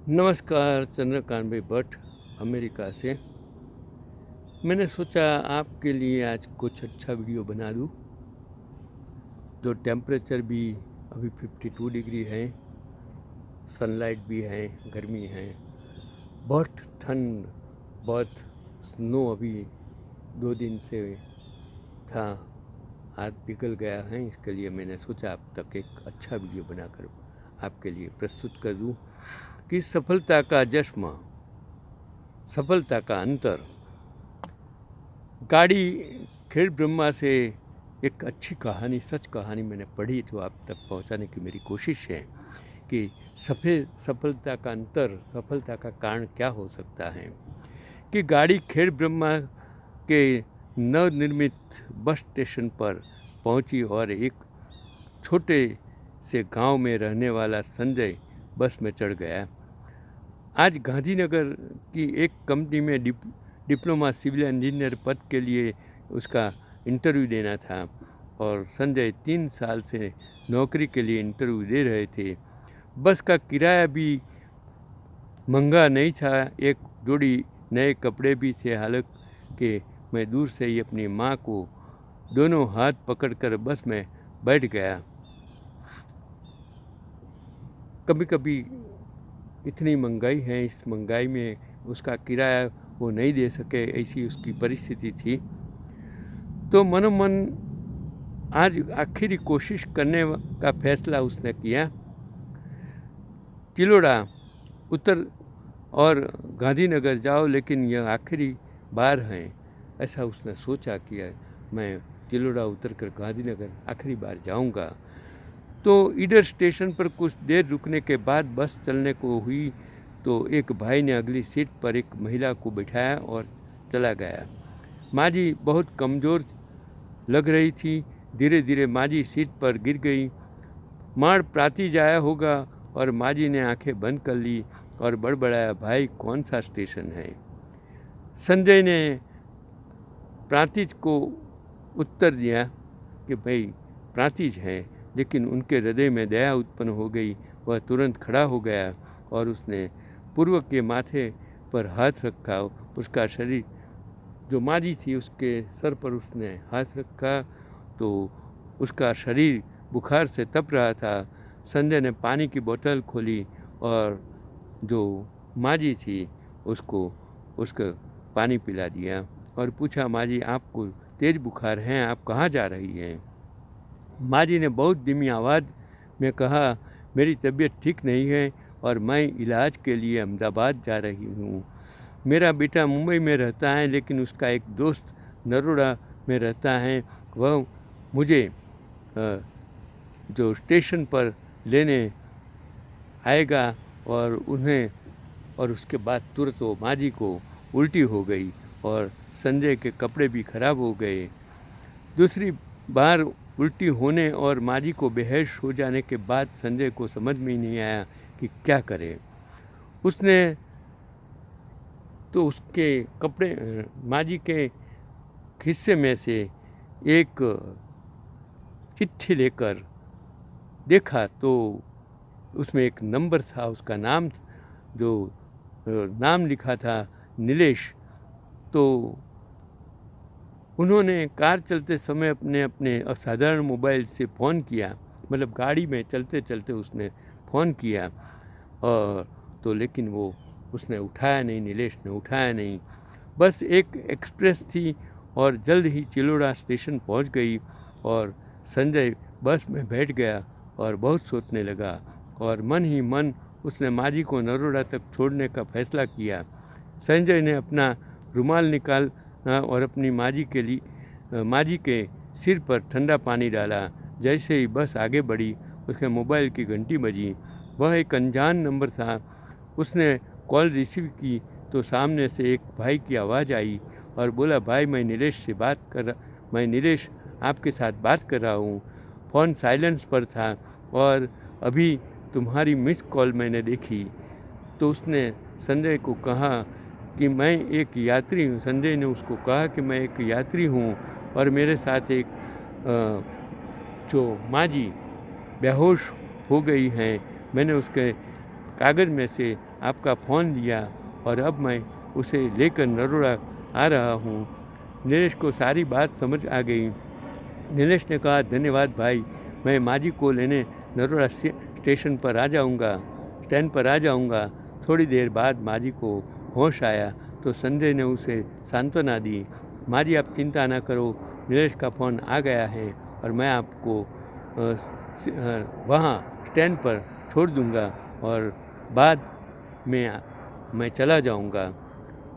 नमस्कार, चंद्रकांत भाई भट्ट अमेरिका से। मैंने सोचा आपके लिए आज कुछ अच्छा वीडियो बना दूं। जो टेम्परेचर भी अभी 52 डिग्री है, सनलाइट भी है, गर्मी है, बहुत ठंड, बहुत स्नो अभी 2 दिन से था, आज पिघल गया है। इसके लिए मैंने सोचा अब तक एक अच्छा वीडियो बनाकर आपके लिए प्रस्तुत कर दूं कि सफलता का जश्न, सफलता का अंतर। गाड़ी खेड़ ब्रह्मा से एक अच्छी कहानी, सच कहानी मैंने पढ़ी, तो आप तक पहुंचाने की मेरी कोशिश है कि सफलता का अंतर, सफलता का कारण क्या हो सकता है। कि गाड़ी खेड़ ब्रह्मा के नवनिर्मित बस स्टेशन पर पहुंची और एक छोटे से गांव में रहने वाला संजय बस में चढ़ गया। आज गांधीनगर की एक कंपनी में डिप्लोमा सिविल इंजीनियर पद के लिए उसका इंटरव्यू देना था और संजय 3 साल से नौकरी के लिए इंटरव्यू दे रहे थे। बस का किराया भी महंगा नहीं था, एक जोड़ी नए कपड़े भी थे। हालांकि मैं दूर से ही अपनी माँ को दोनों हाथ पकड़कर बस में बैठ गया। कभी कभी इतनी महंगाई है, इस महंगाई में उसका किराया वो नहीं दे सके, ऐसी उसकी परिस्थिति थी। तो मनोमन आज आखिरी कोशिश करने का फैसला उसने किया। चिलोड़ा उतर और गांधीनगर जाओ, लेकिन यह आखिरी बार है, ऐसा उसने सोचा कि मैं चिलोड़ा उतरकर गांधीनगर आखिरी बार जाऊंगा। तो ईडर स्टेशन पर कुछ देर रुकने के बाद बस चलने को हुई तो एक भाई ने अगली सीट पर एक महिला को बिठाया और चला गया। माजी बहुत कमज़ोर लग रही थी। धीरे धीरे माजी सीट पर गिर गई। माड़ प्राती जाया होगा, और माजी ने आंखें बंद कर ली और बड़बड़ाया, भाई कौन सा स्टेशन है। संजय ने प्रांतिज को उत्तर दिया कि भाई प्रांतिज है, लेकिन उनके हृदय में दया उत्पन्न हो गई। वह तुरंत खड़ा हो गया और उसने पूर्व के माथे पर हाथ रखा। उसका शरीर, जो माजी थी उसके सर पर उसने हाथ रखा तो उसका शरीर बुखार से तप रहा था। संजय ने पानी की बोतल खोली और जो माजी थी उसको पानी पिला दिया और पूछा, माजी आपको तेज़ बुखार है, आप कहाँ जा रही हैं। माजी ने बहुत धीमी आवाज़ में कहा, मेरी तबीयत ठीक नहीं है और मैं इलाज के लिए अहमदाबाद जा रही हूँ। मेरा बेटा मुंबई में रहता है, लेकिन उसका एक दोस्त नरोड़ा में रहता है। वह मुझे जो स्टेशन पर लेने आएगा और उसके बाद तुरंत वो माजी को उल्टी हो गई और संजय के कपड़े भी खराब हो गए। दूसरी बार उल्टी होने और माजी को बेहोश हो जाने के बाद संजय को समझ में ही नहीं आया कि क्या करे। उसने तो उसके कपड़े, माजी के हिस्से में से एक चिट्ठी लेकर देखा तो उसमें एक नंबर था, उसका नाम, जो नाम लिखा था नीलेश। तो उन्होंने कार चलते समय अपने असाधारण मोबाइल से फ़ोन किया, मतलब गाड़ी में चलते चलते उसने फ़ोन किया और तो लेकिन वो उसने उठाया नहीं, नीलेश ने उठाया नहीं। बस एक एक्सप्रेस थी और जल्द ही चिलोड़ा स्टेशन पहुंच गई और संजय बस में बैठ गया और बहुत सोचने लगा और मन ही मन उसने माजी को नरोड़ा तक छोड़ने का फैसला किया। संजय ने अपना रुमाल निकाला और अपनी माजी के सिर पर ठंडा पानी डाला। जैसे ही बस आगे बढ़ी उसके मोबाइल की घंटी बजी। वह एक अनजान नंबर था। उसने कॉल रिसीव की तो सामने से एक भाई की आवाज़ आई और बोला, भाई मैं नीलेश आपके साथ बात कर रहा हूँ। फ़ोन साइलेंस पर था और अभी तुम्हारी मिस कॉल मैंने देखी। तो उसने संजय को कहा कि मैं एक यात्री हूँ। संजय ने उसको कहा कि मैं एक यात्री हूँ और मेरे साथ एक जो माजी बेहोश हो गई हैं। मैंने उसके कागज़ में से आपका फ़ोन लिया और अब मैं उसे लेकर नरोड़ा आ रहा हूँ। नीलेश को सारी बात समझ आ गई। नीलेश ने कहा, धन्यवाद भाई, मैं माजी को लेने नरोड़ा स्टेशन पर आ जाऊँगा, स्टैंड पर आ जाऊँगा। थोड़ी देर बाद माजी को होश आया तो संजय ने उसे सांत्वना दी। माजी, आप चिंता ना करो, नीलेश का फ़ोन आ गया है और मैं आपको वहाँ स्टैंड पर छोड़ दूँगा और बाद में मैं चला जाऊँगा।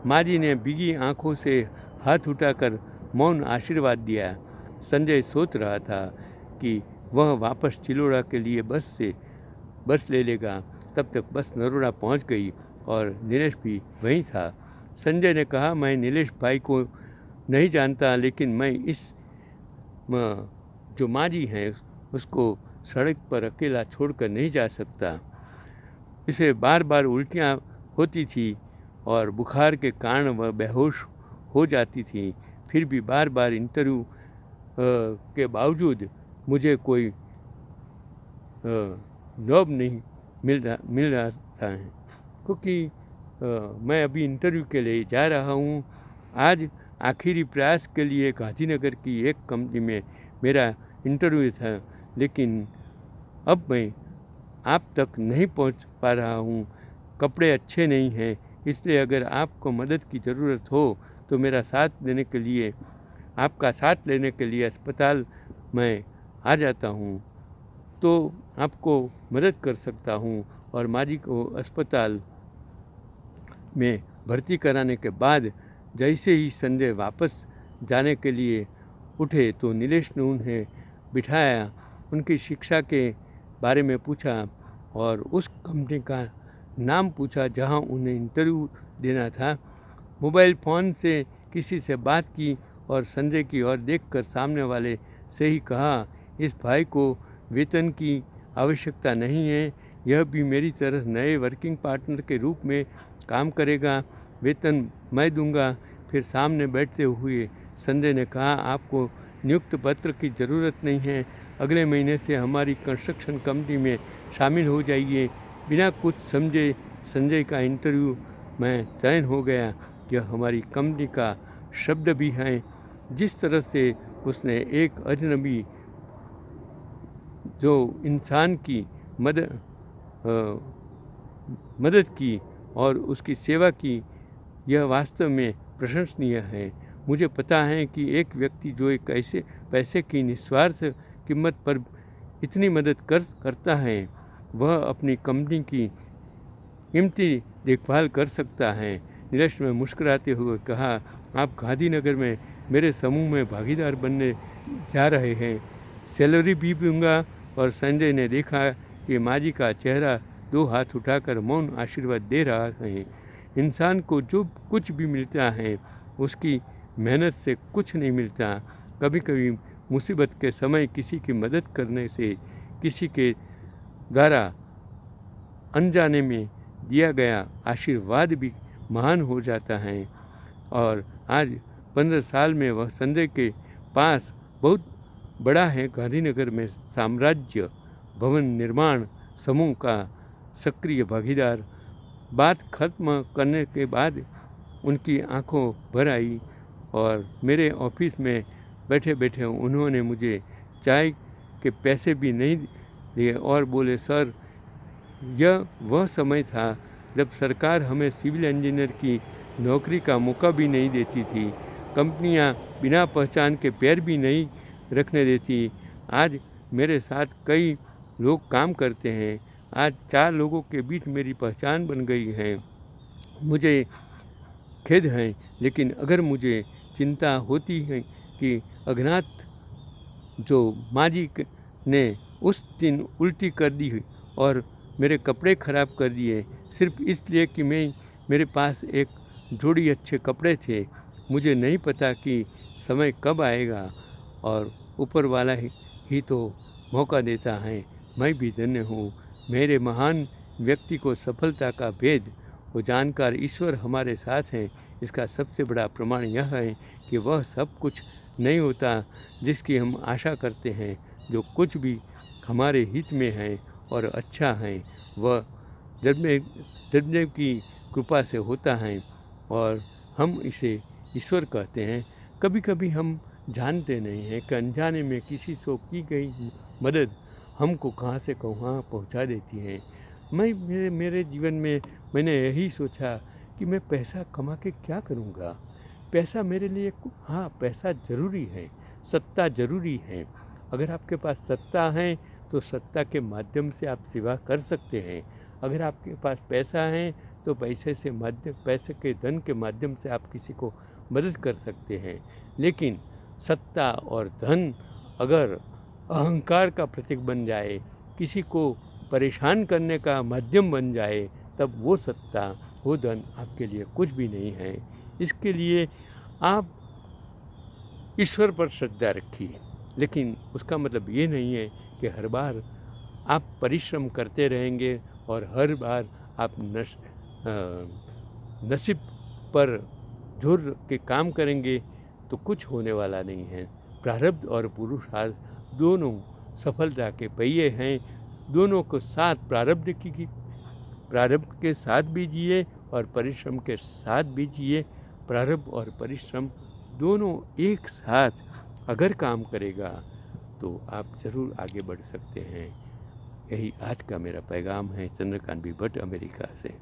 माजी ने भीगी आंखों से हाथ उठाकर मौन आशीर्वाद दिया। संजय सोच रहा था कि वह वापस चिलोड़ा के लिए बस ले लेगा। तब तक बस नरोड़ा पहुंच गई और नीलेश भी वहीं था। संजय ने कहा, मैं नीलेश भाई को नहीं जानता, लेकिन मैं इस जो माजी हैं उसको सड़क पर अकेला छोड़कर नहीं जा सकता। इसे बार बार उल्टियाँ होती थी और बुखार के कारण वह बेहोश हो जाती थी। फिर भी बार बार इंटरव्यू के बावजूद मुझे कोई जॉब नहीं मिल रहा था, क्योंकि मैं अभी इंटरव्यू के लिए जा रहा हूँ। आज आखिरी प्रयास के लिए गांधीनगर की एक कंपनी में मेरा इंटरव्यू था, लेकिन अब मैं आप तक नहीं पहुँच पा रहा हूँ। कपड़े अच्छे नहीं हैं, इसलिए अगर आपको मदद की ज़रूरत हो तो मेरा आपका साथ लेने के लिए अस्पताल में आ जाता हूँ, तो आपको मदद कर सकता हूँ। और माजी को अस्पताल में भर्ती कराने के बाद जैसे ही संजय वापस जाने के लिए उठे तो नीलेश ने उन्हें बिठाया, उनकी शिक्षा के बारे में पूछा और उस कंपनी का नाम पूछा जहां उन्हें इंटरव्यू देना था। मोबाइल फ़ोन से किसी से बात की और संजय की ओर देखकर सामने वाले से ही कहा, इस भाई को वेतन की आवश्यकता नहीं है, यह भी मेरी तरह नए वर्किंग पार्टनर के रूप में काम करेगा, वेतन मैं दूंगा। फिर सामने बैठते हुए संजय ने कहा, आपको नियुक्त पत्र की ज़रूरत नहीं है, अगले महीने से हमारी कंस्ट्रक्शन कंपनी में शामिल हो जाइए। बिना कुछ समझे संजय का इंटरव्यू में चयन हो गया। यह हमारी कंपनी का शब्द भी है। जिस तरह से उसने एक अजनबी जो इंसान की मदद की और उसकी सेवा की, यह वास्तव में प्रशंसनीय है। मुझे पता है कि एक व्यक्ति जो एक ऐसे पैसे की निस्वार्थ कीमत पर इतनी मदद करता है, वह अपनी कंपनी की कीमती देखभाल कर सकता है। नीलेश ने मुस्कुराते हुए कहा, आप गांधीनगर में मेरे समूह में भागीदार बनने जा रहे हैं, सैलरी भी दूंगा। और संजय ने देखा कि माजी का चेहरा दो हाथ उठाकर मौन आशीर्वाद दे रहा है। इंसान को जो कुछ भी मिलता है उसकी मेहनत से कुछ नहीं मिलता। कभी कभी मुसीबत के समय किसी की मदद करने से किसी के द्वारा अनजाने में दिया गया आशीर्वाद भी महान हो जाता है। और आज 15 साल में वह संजय के पास बहुत बड़ा है गांधीनगर में साम्राज्य भवन निर्माण समूह का सक्रिय भागीदार। बात खत्म करने के बाद उनकी आंखों भर आई और मेरे ऑफिस में बैठे बैठे उन्होंने मुझे चाय के पैसे भी नहीं लिए और बोले, सर, यह वह समय था जब सरकार हमें सिविल इंजीनियर की नौकरी का मौका भी नहीं देती थी, कंपनियां बिना पहचान के पैर भी नहीं रखने देती। आज मेरे साथ कई लोग काम करते हैं, आज 4 लोगों के बीच मेरी पहचान बन गई है। मुझे खेद है, लेकिन अगर मुझे चिंता होती है कि अज्ञात जो माजी ने उस दिन उल्टी कर दी और मेरे कपड़े ख़राब कर दिए सिर्फ इसलिए कि मेरे पास एक जोड़ी अच्छे कपड़े थे। मुझे नहीं पता कि समय कब आएगा और ऊपर वाला ही तो मौका देता है। मैं भी धन्य हूँ। मेरे महान व्यक्ति को सफलता का भेद वो जानकर ईश्वर हमारे साथ हैं। इसका सबसे बड़ा प्रमाण यह है कि वह सब कुछ नहीं होता जिसकी हम आशा करते हैं। जो कुछ भी हमारे हित में है और अच्छा है, वह धर्मदेव की कृपा से होता है और हम इसे ईश्वर कहते हैं। कभी कभी हम जानते नहीं हैं कि अनजाने में किसी से की गई मदद हमको कहाँ से कहाँ पहुँचा देती है। मेरे जीवन में मैंने यही सोचा कि मैं पैसा कमा के क्या करूँगा। पैसा मेरे लिए हाँ, पैसा ज़रूरी है, सत्ता ज़रूरी है। अगर आपके पास सत्ता है तो सत्ता के माध्यम से आप सेवा कर सकते हैं। अगर आपके पास पैसा है तो पैसे के धन के माध्यम से आप किसी को मदद कर सकते हैं। लेकिन सत्ता और धन अगर अहंकार का प्रतीक बन जाए, किसी को परेशान करने का माध्यम बन जाए, तब वो सत्ता, वो धन आपके लिए कुछ भी नहीं है। इसके लिए आप ईश्वर पर श्रद्धा रखिए, लेकिन उसका मतलब ये नहीं है कि हर बार आप परिश्रम करते रहेंगे और हर बार आप नसीब पर जोर के काम करेंगे तो कुछ होने वाला नहीं है। प्रारब्ध और पुरुषार्थ दोनों सफलता के पहिए हैं। दोनों को साथ प्रारब्ध के साथ भी जिए और परिश्रम के साथ भी जिए। प्रारब्ध और परिश्रम दोनों एक साथ अगर काम करेगा तो आप ज़रूर आगे बढ़ सकते हैं। यही आज का मेरा पैगाम है। चंद्रकांत बी भट्ट, अमेरिका से।